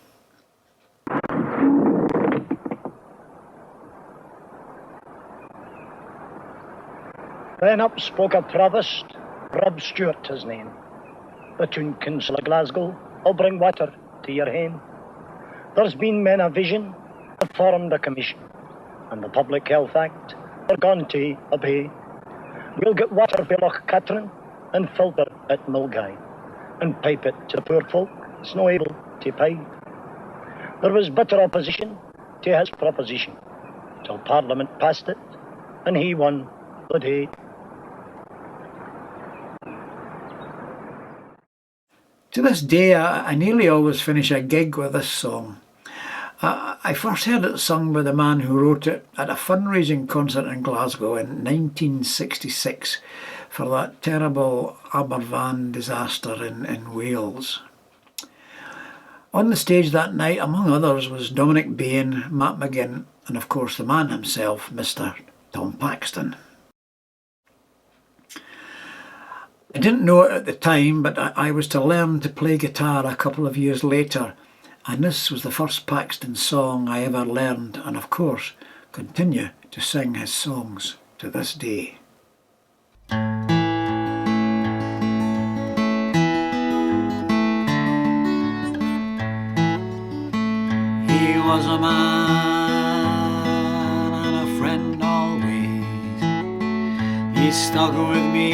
F: Then up spoke a provost, Rob Stewart his name. The toon council of Glasgow, I'll bring water, to your hame. There's been men of vision that formed a commission, and the Public Health Act they're gone to obey. We'll get water by Loch Catherine and filter at Milgay, and pipe it to the poor folk that's no able to pay. There was bitter opposition to his proposition, till Parliament passed it, and he won the day.
A: To this day, I nearly always finish a gig with this song. I first heard it sung by the man who wrote it at a fundraising concert in Glasgow in 1966 for that terrible Aberfan disaster in Wales. On the stage that night, among others, was Dominic Bain, Matt McGinn, and of course the man himself, Mr. Tom Paxton. I didn't know it at the time, but I was to learn to play guitar a couple of years later, and this was the first Paxton song I ever learned, and of course continue to sing his songs to this day.
B: He was a man and a friend always. He stuck with me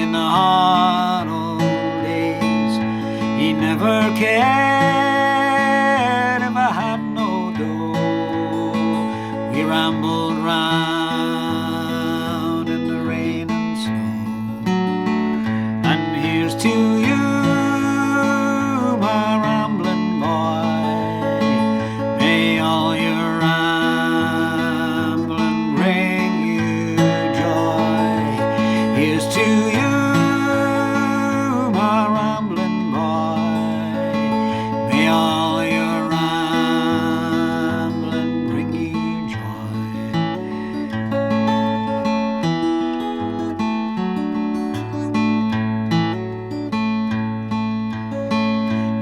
B: in the hard old days. He never cared if I had no dough. We rambled round in the rain and snow. And here's to you, my rambling boy. May all your rambling bring you joy. Here's to you, my rambling boy. May all your rambling bring you joy.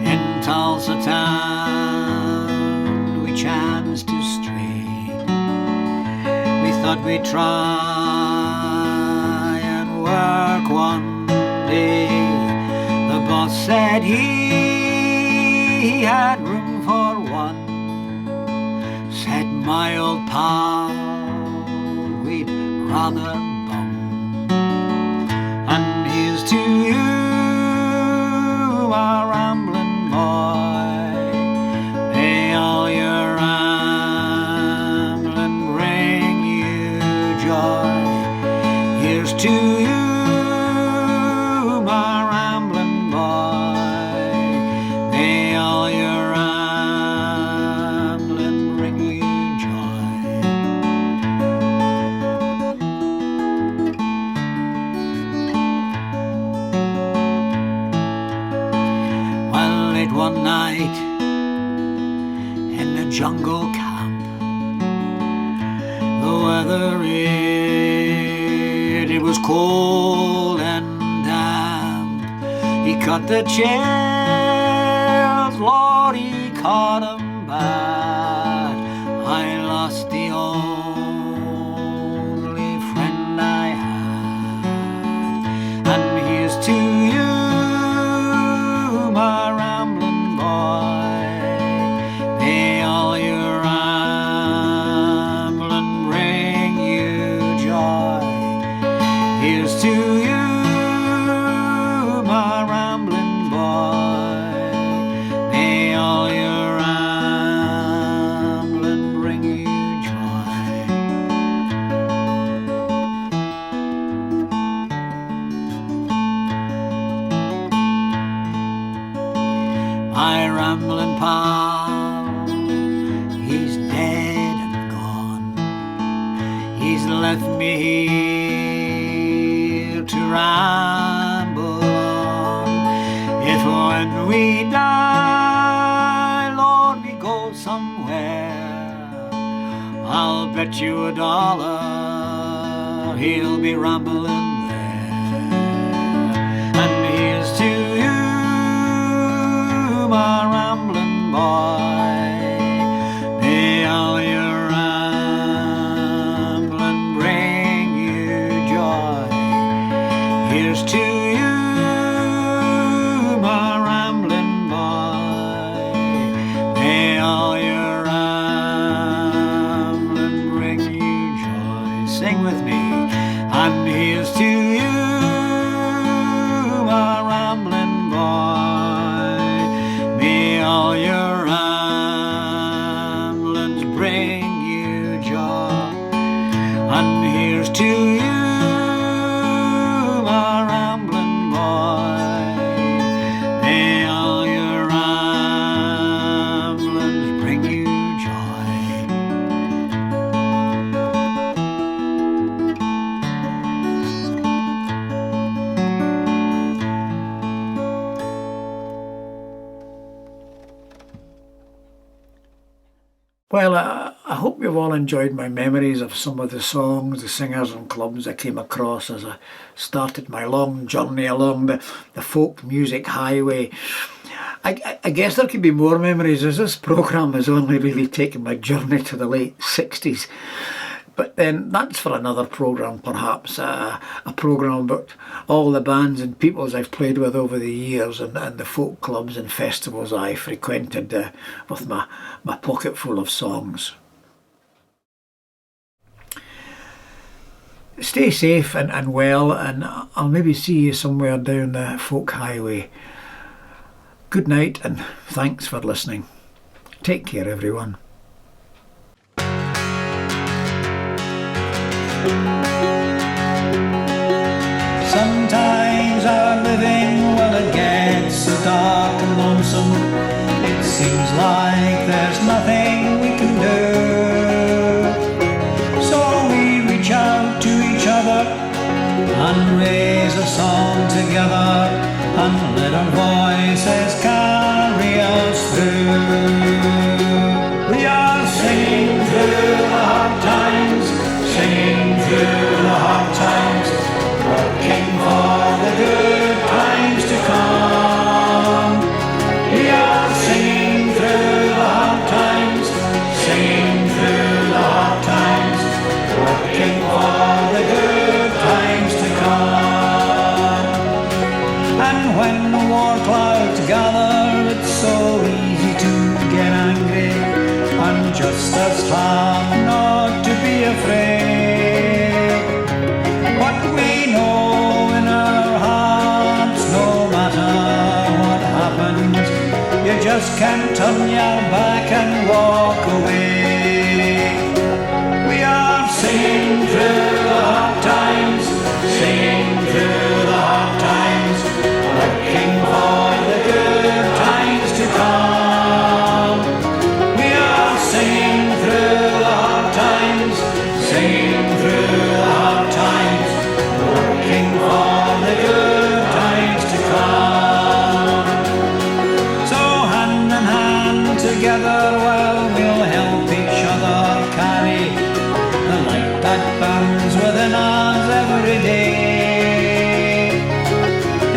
B: In Tulsa town we chanced to stray. We thought we'd try and work one day. The boss said he had room for one. Said my old pal, we'd rather bum. And here's to you, my rambling boy. May all your rambling bring you joy. Here's to you, my rambling boy. May all your rambling bring you joy. Well, late one night in the jungle camp, the weather it was cold and damp. He cut the chairs, Lord, he caught 'em bad. I lost the only friend I had. And here's to you, my rambling boy. May all your rambling bring you joy. Here's to you, my rambling boy. May all your rambling bring you joy. My rambling pal, he's dead and gone. He's left me here to ramble on. If when we die, Lord, we go somewhere, I'll bet you $1 he'll be rambling there. And here's to you, my rambling boy. May all your rambling bring you joy. Here's to you, my rambling
A: Well, I hope you've all enjoyed my memories of some of the songs, the singers and clubs I came across as I started my long journey along the folk music highway. I guess there could be more memories, as this programme has only really taken my journey to the late 60s. But then that's for another programme, perhaps, a programme about all the bands and peoples I've played with over the years, and the folk clubs and festivals I frequented with my pocket full of songs. Stay safe and well, and I'll maybe see you somewhere down the folk highway. Good night, and thanks for listening. Take care, everyone.
B: Sometimes our living, well, it gets so dark and lonesome. It seems like there's nothing we can do. So we reach out to each other and raise a song together, and let our voices carry us through. We are singing through the hard times, singing through the hard times, working for the good times to come. We are singing through the hard times, singing through the hard times, working for the good times to come. And when the war clouds gather, it's so easy to get angry, and just as hard not to be afraid. But we know in our hearts, no matter what happens, you just can't turn your back and walk away. We are singing through the hard times, singing through the hard times, working for the good times to come. We are singing through the hard times, singing through the hard times, working for the good times to come. So hand in hand together, well, we'll help each other carry the light that burns within us every day.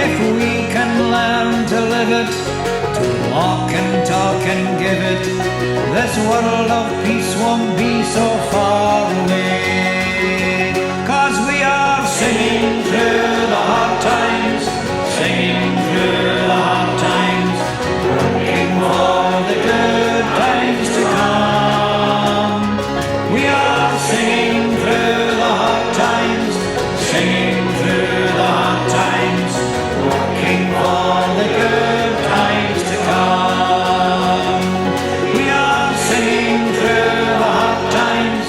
B: If we can learn to live it, to walk and talk and give it, this world of peace won't be so far away. 'Cause we are singing through the hard times, singing through the hard times, working for the good times to come. We are singing through the hard times, singing through the hard times, working for the good times to come. We are singing through the hard times,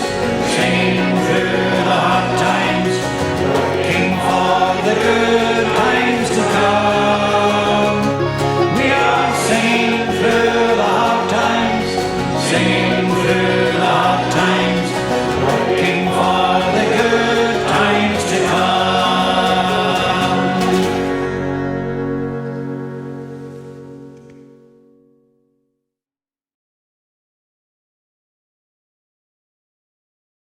B: singing through the hard times, working for the good